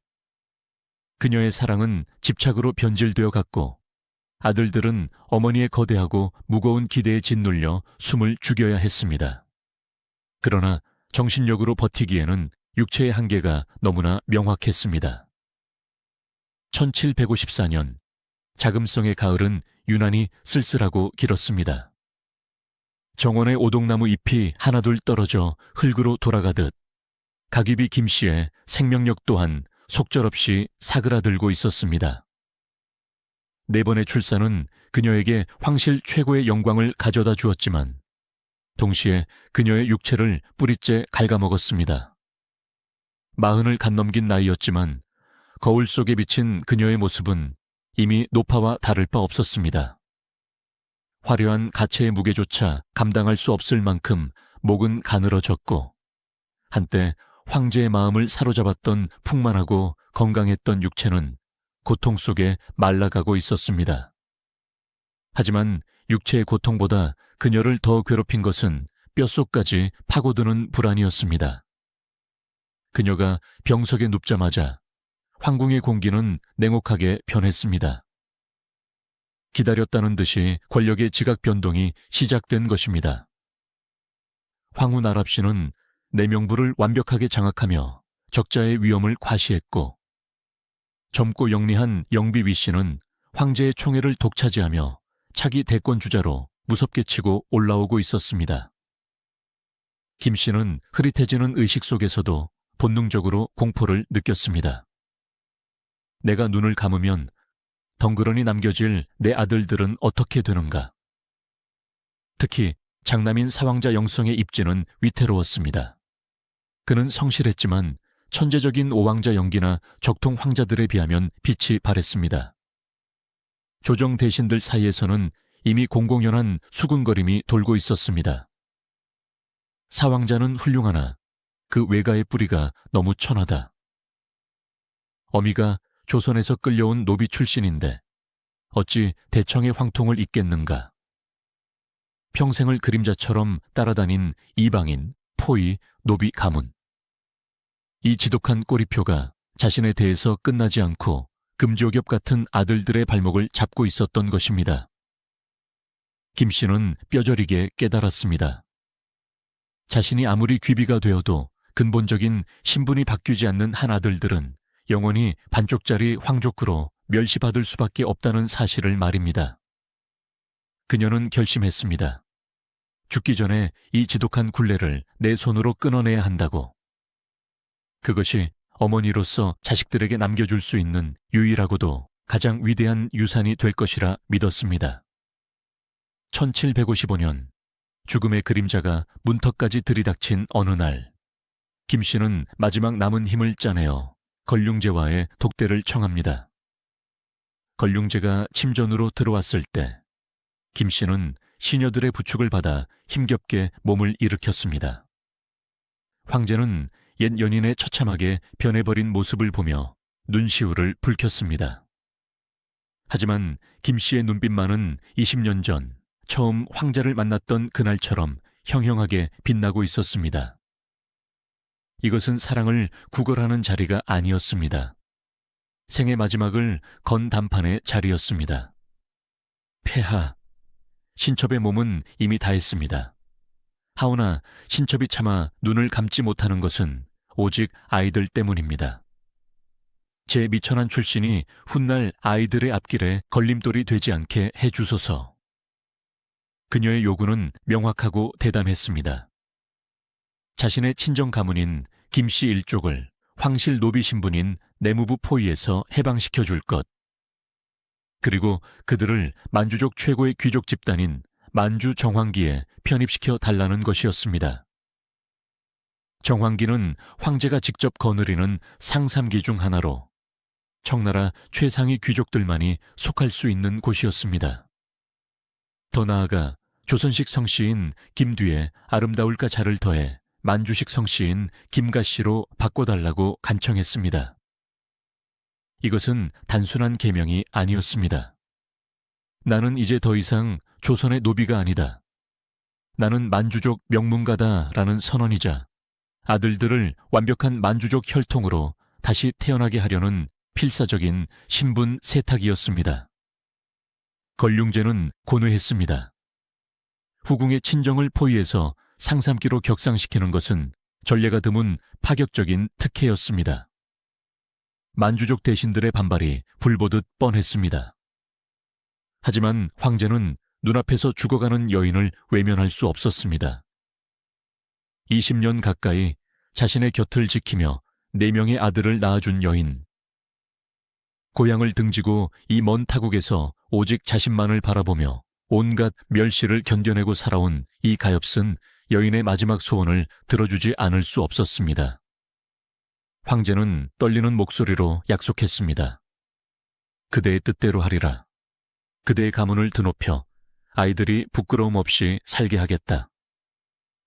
그녀의 사랑은 집착으로 변질되어 갔고 아들들은 어머니의 거대하고 무거운 기대에 짓눌려 숨을 죽여야 했습니다. 그러나 정신력으로 버티기에는 육체의 한계가 너무나 명확했습니다. 1754년 자금성의 가을은 유난히 쓸쓸하고 길었습니다. 정원의 오동나무 잎이 하나둘 떨어져 흙으로 돌아가듯 각입이 김 씨의 생명력 또한 속절없이 사그라들고 있었습니다. 4번의 출산은 그녀에게 황실 최고의 영광을 가져다 주었지만 동시에 그녀의 육체를 뿌리째 갉아먹었습니다. 40을 갓 넘긴 나이였지만 거울 속에 비친 그녀의 모습은 이미 노파와 다를 바 없었습니다. 화려한 가체의 무게조차 감당할 수 없을 만큼 목은 가늘어졌고 한때 황제의 마음을 사로잡았던 풍만하고 건강했던 육체는 고통 속에 말라가고 있었습니다. 하지만 육체의 고통보다 그녀를 더 괴롭힌 것은 뼛속까지 파고드는 불안이었습니다. 그녀가 병석에 눕자마자 황궁의 공기는 냉혹하게 변했습니다. 기다렸다는 듯이 권력의 지각 변동이 시작된 것입니다. 황후 나랍씨는 내명부를 완벽하게 장악하며 적자의 위험을 과시했고, 젊고 영리한 영비 위씨는 황제의 총애를 독차지하며 차기 대권 주자로 무섭게 치고 올라오고 있었습니다. 김씨는 흐릿해지는 의식 속에서도 본능적으로 공포를 느꼈습니다. 내가 눈을 감으면 덩그러니 남겨질 내 아들들은 어떻게 되는가? 특히 장남인 사왕자 영성의 입지는 위태로웠습니다. 그는 성실했지만 천재적인 오왕자 영기나 적통 황자들에 비하면 빛이 바랬습니다. 조정 대신들 사이에서는 이미 공공연한 수군거림이 돌고 있었습니다. 사왕자는 훌륭하나 그 외가의 뿌리가 너무 천하다. 어미가 조선에서 끌려온 노비 출신인데 어찌 대청의 황통을 잇겠는가. 평생을 그림자처럼 따라다닌 이방인, 포위, 노비 가문. 이 지독한 꼬리표가 자신에 대해서 끝나지 않고 금지옥엽 같은 아들들의 발목을 잡고 있었던 것입니다. 김씨는 뼈저리게 깨달았습니다. 자신이 아무리 귀비가 되어도 근본적인 신분이 바뀌지 않는 한 아들들은 영원히 반쪽짜리 황족구로 멸시받을 수밖에 없다는 사실을 말입니다. 그녀는 결심했습니다. 죽기 전에 이 지독한 굴레를 내 손으로 끊어내야 한다고. 그것이 어머니로서 자식들에게 남겨줄 수 있는 유일하고도 가장 위대한 유산이 될 것이라 믿었습니다. 1755년 죽음의 그림자가 문턱까지 들이닥친 어느 날, 김씨는 마지막 남은 힘을 짜내어 걸륭제와의 독대를 청합니다. 걸륭제가 침전으로 들어왔을 때 김씨는 시녀들의 부축을 받아 힘겹게 몸을 일으켰습니다. 황제는 옛 연인의 처참하게 변해버린 모습을 보며 눈시울을 붉혔습니다. 하지만 김씨의 눈빛만은 20년 전 처음 황자를 만났던 그날처럼 형형하게 빛나고 있었습니다. 이것은 사랑을 구걸하는 자리가 아니었습니다. 생의 마지막을 건 단판의 자리였습니다. 폐하, 신첩의 몸은 이미 다했습니다. 하오나 신첩이 차마 눈을 감지 못하는 것은 오직 아이들 때문입니다. 제 미천한 출신이 훗날 아이들의 앞길에 걸림돌이 되지 않게 해주소서. 그녀의 요구는 명확하고 대담했습니다. 자신의 친정 가문인 김씨 일족을 황실 노비 신분인 내무부 포위에서 해방시켜 줄 것. 그리고 그들을 만주족 최고의 귀족 집단인 만주 정황기에 편입시켜 달라는 것이었습니다. 정황기는 황제가 직접 거느리는 상삼기 중 하나로 청나라 최상위 귀족들만이 속할 수 있는 곳이었습니다. 더 나아가 조선식 성씨인 김뒤에 아름다울까 자를 더해 만주식 성씨인 김가씨로 바꿔달라고 간청했습니다. 이것은 단순한 계명이 아니었습니다. 나는 이제 더 이상 조선의 노비가 아니다. 나는 만주족 명문가다라는 선언이자 아들들을 완벽한 만주족 혈통으로 다시 태어나게 하려는 필사적인 신분 세탁이었습니다. 걸륭제는 고뇌했습니다. 후궁의 친정을 포위해서 상삼기로 격상시키는 것은 전례가 드문 파격적인 특혜였습니다. 만주족 대신들의 반발이 불보듯 뻔했습니다. 하지만 황제는 눈앞에서 죽어가는 여인을 외면할 수 없었습니다. 20년 가까이 자신의 곁을 지키며 4명의 아들을 낳아준 여인. 고향을 등지고 이 먼 타국에서 오직 자신만을 바라보며 온갖 멸시를 견뎌내고 살아온 이 가엾은 여인의 마지막 소원을 들어주지 않을 수 없었습니다. 황제는 떨리는 목소리로 약속했습니다. 그대의 뜻대로 하리라. 그대의 가문을 드높여 아이들이 부끄러움 없이 살게 하겠다.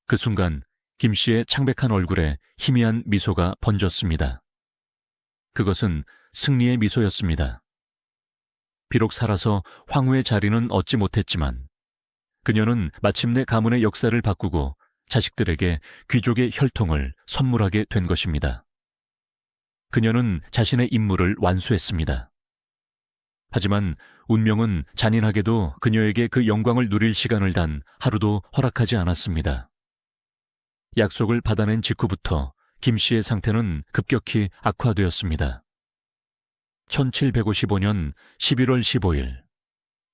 그 순간 김씨의 창백한 얼굴에 희미한 미소가 번졌습니다. 그것은 승리의 미소였습니다. 비록 살아서 황후의 자리는 얻지 못했지만 그녀는 마침내 가문의 역사를 바꾸고 자식들에게 귀족의 혈통을 선물하게 된 것입니다. 그녀는 자신의 임무를 완수했습니다. 하지만 운명은 잔인하게도 그녀에게 그 영광을 누릴 시간을 단 하루도 허락하지 않았습니다. 약속을 받아낸 직후부터 김 씨의 상태는 급격히 악화되었습니다. 1755년 11월 15일,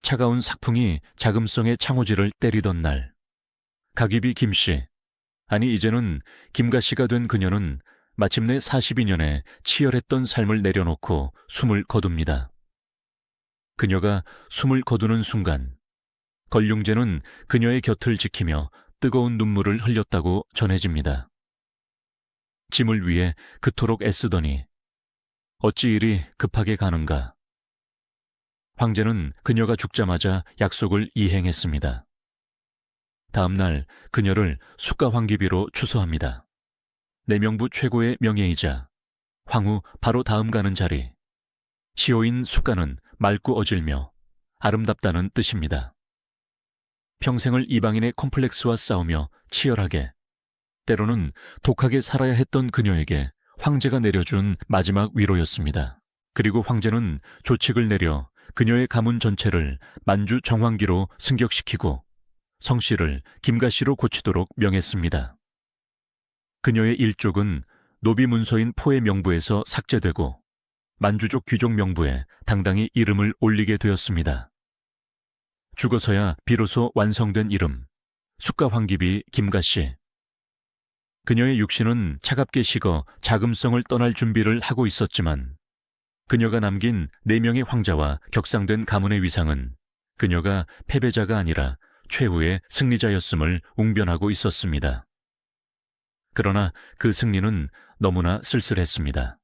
차가운 삭풍이 자금성의 창호지를 때리던 날, 각입이 김 씨, 아니 이제는 김가 씨가 된 그녀는 마침내 42년의 치열했던 삶을 내려놓고 숨을 거둡니다. 그녀가 숨을 거두는 순간, 걸륭제는 그녀의 곁을 지키며 뜨거운 눈물을 흘렸다고 전해집니다. 짐을 위해 그토록 애쓰더니 어찌 이리 급하게 가는가. 황제는 그녀가 죽자마자 약속을 이행했습니다. 다음 날 그녀를 숙가황기비로 추서합니다. 내명부 최고의 명예이자 황후 바로 다음 가는 자리. 시호인 숙가는 맑고 어질며 아름답다는 뜻입니다. 평생을 이방인의 콤플렉스와 싸우며 치열하게, 때로는 독하게 살아야 했던 그녀에게 황제가 내려준 마지막 위로였습니다. 그리고 황제는 조칙을 내려 그녀의 가문 전체를 만주 정황기로 승격시키고 성씨를 김가씨로 고치도록 명했습니다. 그녀의 일족은 노비 문서인 포의 명부에서 삭제되고 만주족 귀족 명부에 당당히 이름을 올리게 되었습니다. 죽어서야 비로소 완성된 이름, 숙가황기비 김가씨. 그녀의 육신은 차갑게 식어 자금성을 떠날 준비를 하고 있었지만 그녀가 남긴 4명의 황자와 격상된 가문의 위상은 그녀가 패배자가 아니라 최후의 승리자였음을 웅변하고 있었습니다. 그러나 그 승리는 너무나 쓸쓸했습니다.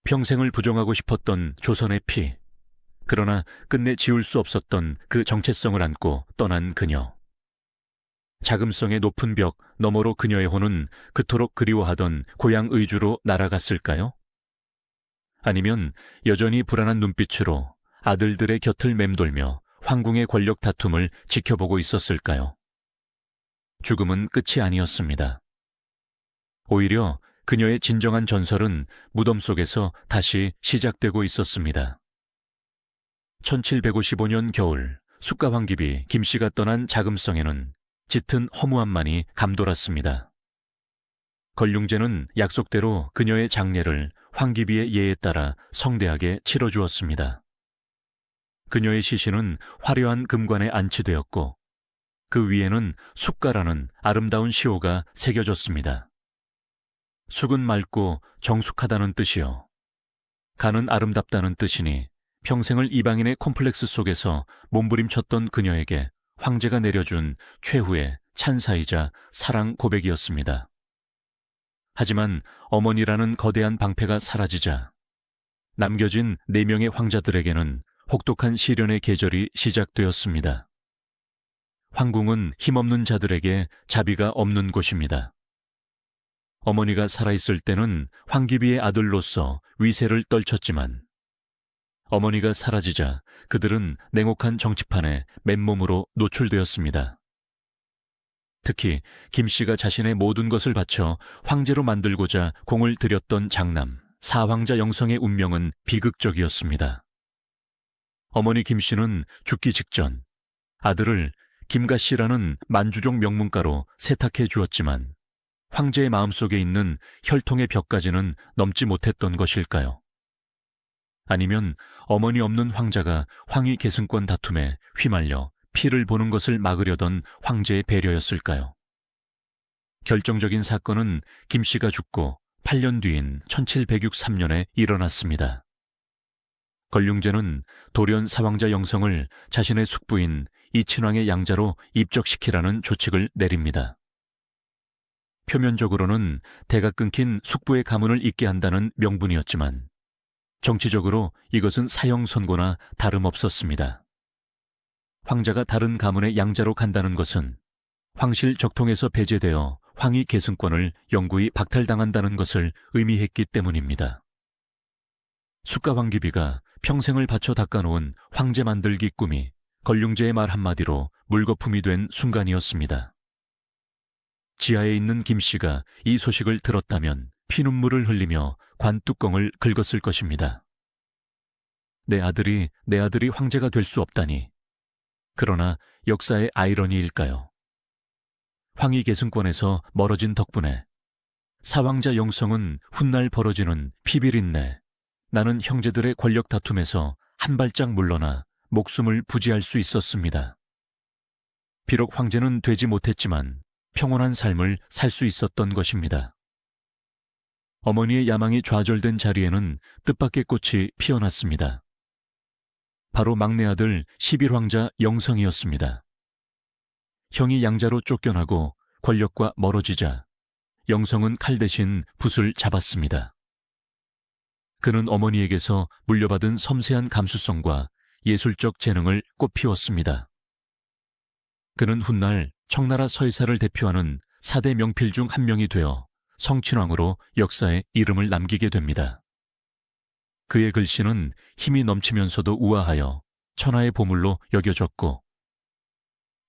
평생을 부정하고 싶었던 조선의 피, 그러나 끝내 지울 수 없었던 그 정체성을 안고 떠난 그녀. 자금성의 높은 벽 너머로 그녀의 혼은 그토록 그리워하던 고향 의주로 날아갔을까요? 아니면 여전히 불안한 눈빛으로 아들들의 곁을 맴돌며 황궁의 권력 다툼을 지켜보고 있었을까요? 죽음은 끝이 아니었습니다. 오히려 그녀의 진정한 전설은 무덤 속에서 다시 시작되고 있었습니다. 1755년 겨울, 숙가황기비 김씨가 떠난 자금성에는 짙은 허무함만이 감돌았습니다. 걸륭제는 약속대로 그녀의 장례를 황기비의 예에 따라 성대하게 치러주었습니다. 그녀의 시신은 화려한 금관에 안치되었고 그 위에는 숙가라는 아름다운 시호가 새겨졌습니다. 숙은 맑고 정숙하다는 뜻이요. 가는 아름답다는 뜻이니 평생을 이방인의 콤플렉스 속에서 몸부림쳤던 그녀에게 황제가 내려준 최후의 찬사이자 사랑 고백이었습니다. 하지만 어머니라는 거대한 방패가 사라지자 남겨진 4명의 황자들에게는 혹독한 시련의 계절이 시작되었습니다. 황궁은 힘없는 자들에게 자비가 없는 곳입니다. 어머니가 살아있을 때는 황기비의 아들로서 위세를 떨쳤지만 어머니가 사라지자 그들은 냉혹한 정치판에 맨몸으로 노출되었습니다. 특히 김씨가 자신의 모든 것을 바쳐 황제로 만들고자 공을 들였던 장남 사황자 영성의 운명은 비극적이었습니다. 어머니 김씨는 죽기 직전 아들을 김가씨라는 만주족 명문가로 세탁해 주었지만 황제의 마음속에 있는 혈통의 벽까지는 넘지 못했던 것일까요? 아니면 어머니 없는 황자가 황위 계승권 다툼에 휘말려 피를 보는 것을 막으려던 황제의 배려였을까요? 결정적인 사건은 김씨가 죽고 8년 뒤인 1763년에 일어났습니다. 걸륭제는 돌연 사황자 영성을 자신의 숙부인 이친왕의 양자로 입적시키라는 조칙을 내립니다. 표면적으로는 대가 끊긴 숙부의 가문을 잇게 한다는 명분이었지만 정치적으로 이것은 사형 선고나 다름없었습니다. 황자가 다른 가문의 양자로 간다는 것은 황실 적통에서 배제되어 황위 계승권을 영구히 박탈당한다는 것을 의미했기 때문입니다. 숙가황기비가 평생을 바쳐 닦아놓은 황제 만들기 꿈이 걸륭제의 말 한마디로 물거품이 된 순간이었습니다. 지하에 있는 김씨가 이 소식을 들었다면 피눈물을 흘리며 관뚜껑을 긁었을 것입니다. 내 아들이 황제가 될 수 없다니. 그러나 역사의 아이러니일까요? 황위 계승권에서 멀어진 덕분에 사왕자 영성은 훗날 벌어지는 피비린내, 나는 형제들의 권력 다툼에서 한 발짝 물러나 목숨을 부지할 수 있었습니다. 비록 황제는 되지 못했지만 평온한 삶을 살 수 있었던 것입니다. 어머니의 야망이 좌절된 자리에는 뜻밖의 꽃이 피어났습니다. 바로 막내 아들 11황자 영성이었습니다. 형이 양자로 쫓겨나고 권력과 멀어지자 영성은 칼 대신 붓을 잡았습니다. 그는 어머니에게서 물려받은 섬세한 감수성과 예술적 재능을 꽃피웠습니다. 그는 훗날 청나라 서해사를 대표하는 4대 명필 중 한 명이 되어 성친왕으로 역사에 이름을 남기게 됩니다. 그의 글씨는 힘이 넘치면서도 우아하여 천하의 보물로 여겨졌고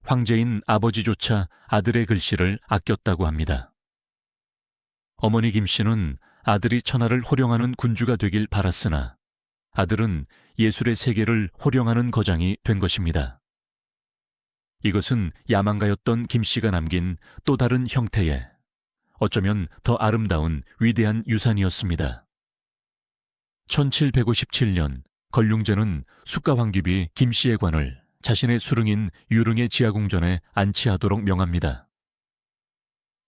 황제인 아버지조차 아들의 글씨를 아꼈다고 합니다. 어머니 김씨는 아들이 천하를 호령하는 군주가 되길 바랐으나 아들은 예술의 세계를 호령하는 거장이 된 것입니다. 이것은 야망가였던 김씨가 남긴 또 다른 형태의 어쩌면 더 아름다운 위대한 유산이었습니다. 1757년 걸륭제는 숙가황귀비 김씨의 관을 자신의 수릉인 유릉의 지하궁전에 안치하도록 명합니다.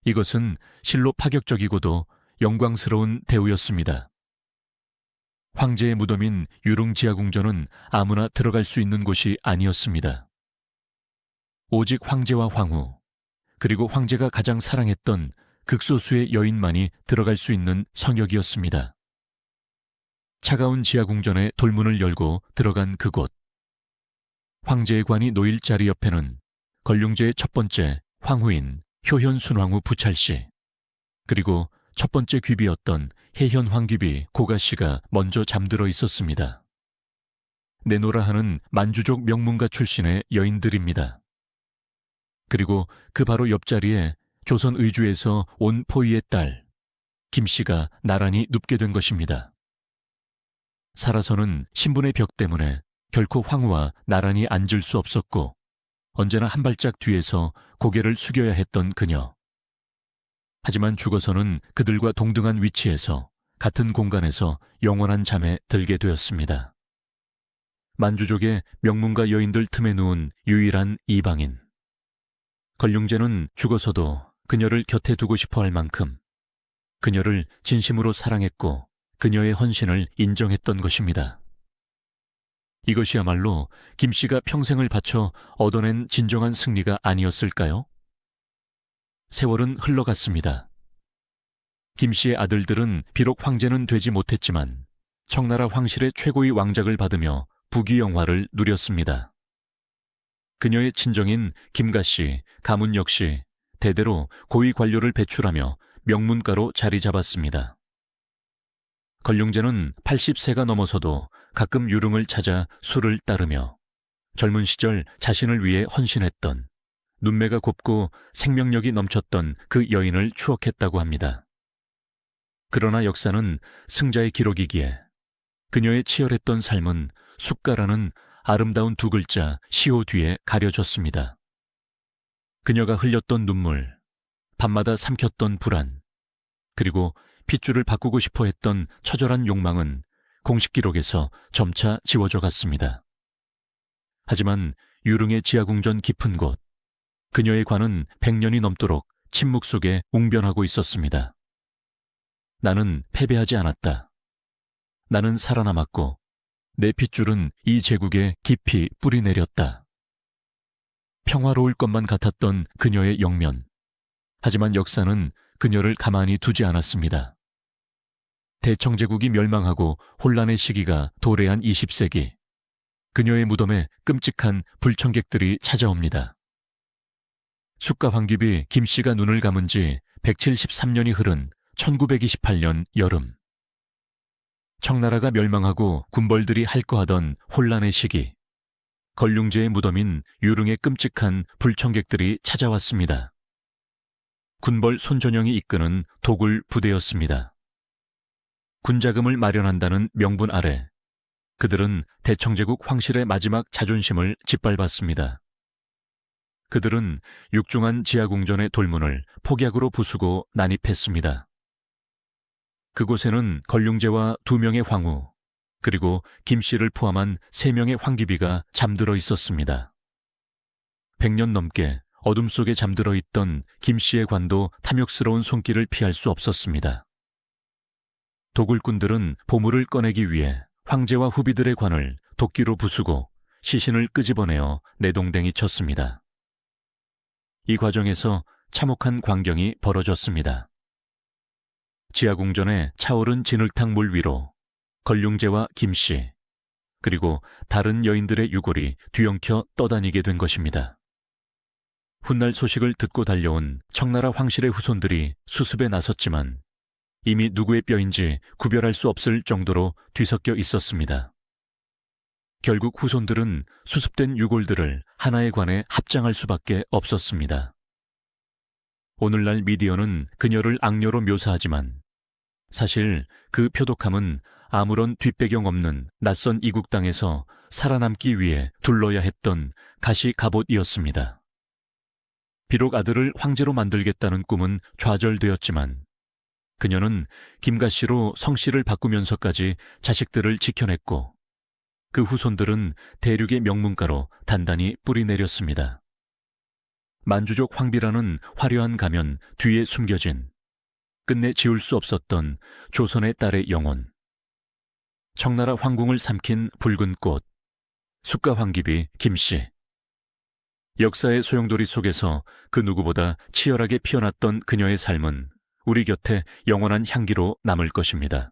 이것은 실로 파격적이고도 영광스러운 대우였습니다. 황제의 무덤인 유릉 지하궁전은 아무나 들어갈 수 있는 곳이 아니었습니다. 오직 황제와 황후, 그리고 황제가 가장 사랑했던 극소수의 여인만이 들어갈 수 있는 성역이었습니다. 차가운 지하궁전의 돌문을 열고 들어간 그곳. 황제의 관이 놓일 자리 옆에는 걸륭제의 첫 번째 황후인 효현순왕후 부찰씨, 그리고 첫 번째 귀비였던 혜현황귀비 고가씨가 먼저 잠들어 있었습니다. 내노라 하는 만주족 명문가 출신의 여인들입니다. 그리고 그 바로 옆자리에 조선 의주에서 온 포이의 딸 김씨가 나란히 눕게 된 것입니다. 살아서는 신분의 벽 때문에 결코 황후와 나란히 앉을 수 없었고 언제나 한 발짝 뒤에서 고개를 숙여야 했던 그녀. 하지만 죽어서는 그들과 동등한 위치에서 같은 공간에서 영원한 잠에 들게 되었습니다. 만주족의 명문가 여인들 틈에 누운 유일한 이방인. 걸륭제는 죽어서도 그녀를 곁에 두고 싶어 할 만큼 그녀를 진심으로 사랑했고 그녀의 헌신을 인정했던 것입니다. 이것이야말로 김씨가 평생을 바쳐 얻어낸 진정한 승리가 아니었을까요? 세월은 흘러갔습니다. 김씨의 아들들은 비록 황제는 되지 못했지만 청나라 황실의 최고의 왕작을 받으며 부귀영화를 누렸습니다. 그녀의 친정인 김가씨, 가문 역시 대대로 고위 관료를 배출하며 명문가로 자리 잡았습니다. 걸륭제는 80세가 넘어서도 가끔 유릉을 찾아 술을 따르며 젊은 시절 자신을 위해 헌신했던 눈매가 곱고 생명력이 넘쳤던 그 여인을 추억했다고 합니다. 그러나 역사는 승자의 기록이기에 그녀의 치열했던 삶은 숙가라는 아름다운 두 글자 시호 뒤에 가려졌습니다. 그녀가 흘렸던 눈물, 밤마다 삼켰던 불안, 그리고 핏줄을 바꾸고 싶어 했던 처절한 욕망은 공식 기록에서 점차 지워져 갔습니다. 하지만 유릉의 지하궁전 깊은 곳, 그녀의 관은 100년이 넘도록 침묵 속에 웅변하고 있었습니다. 나는 패배하지 않았다. 나는 살아남았고 내 핏줄은 이 제국에 깊이 뿌리내렸다. 평화로울 것만 같았던 그녀의 영면. 하지만 역사는 그녀를 가만히 두지 않았습니다. 대청제국이 멸망하고 혼란의 시기가 도래한 20세기. 그녀의 무덤에 끔찍한 불청객들이 찾아옵니다. 숙가황귀비 김씨가 눈을 감은 지 173년이 흐른 1928년 여름. 청나라가 멸망하고 군벌들이 할거하던 혼란의 시기. 걸륭제의 무덤인 유릉의 끔찍한 불청객들이 찾아왔습니다. 군벌 손전영이 이끄는 도굴 부대였습니다. 군자금을 마련한다는 명분 아래 그들은 대청제국 황실의 마지막 자존심을 짓밟았습니다. 그들은 육중한 지하궁전의 돌문을 폭약으로 부수고 난입했습니다. 그곳에는 걸륭제와 2명의 황후, 그리고 김씨를 포함한 3명의 황귀비가 잠들어 있었습니다. 100년 넘게 어둠 속에 잠들어 있던 김씨의 관도 탐욕스러운 손길을 피할 수 없었습니다. 도굴꾼들은 보물을 꺼내기 위해 황제와 후비들의 관을 도끼로 부수고 시신을 끄집어내어 내동댕이 쳤습니다. 이 과정에서 참혹한 광경이 벌어졌습니다. 지하궁전에 차오른 진흙탕 물 위로 걸륭제와 김씨, 그리고 다른 여인들의 유골이 뒤엉켜 떠다니게 된 것입니다. 훗날 소식을 듣고 달려온 청나라 황실의 후손들이 수습에 나섰지만 이미 누구의 뼈인지 구별할 수 없을 정도로 뒤섞여 있었습니다. 결국 후손들은 수습된 유골들을 하나의 관에 합장할 수밖에 없었습니다. 오늘날 미디어는 그녀를 악녀로 묘사하지만 사실 그 표독함은 아무런 뒷배경 없는 낯선 이국 땅에서 살아남기 위해 둘러야 했던 가시 갑옷이었습니다. 비록 아들을 황제로 만들겠다는 꿈은 좌절되었지만 그녀는 김가씨로 성씨를 바꾸면서까지 자식들을 지켜냈고 그 후손들은 대륙의 명문가로 단단히 뿌리내렸습니다. 만주족 황비라는 화려한 가면 뒤에 숨겨진 끝내 지울 수 없었던 조선의 딸의 영혼. 청나라 황궁을 삼킨 붉은 꽃, 숫가 황귀비 김씨. 역사의 소용돌이 속에서 그 누구보다 치열하게 피어났던 그녀의 삶은 우리 곁에 영원한 향기로 남을 것입니다.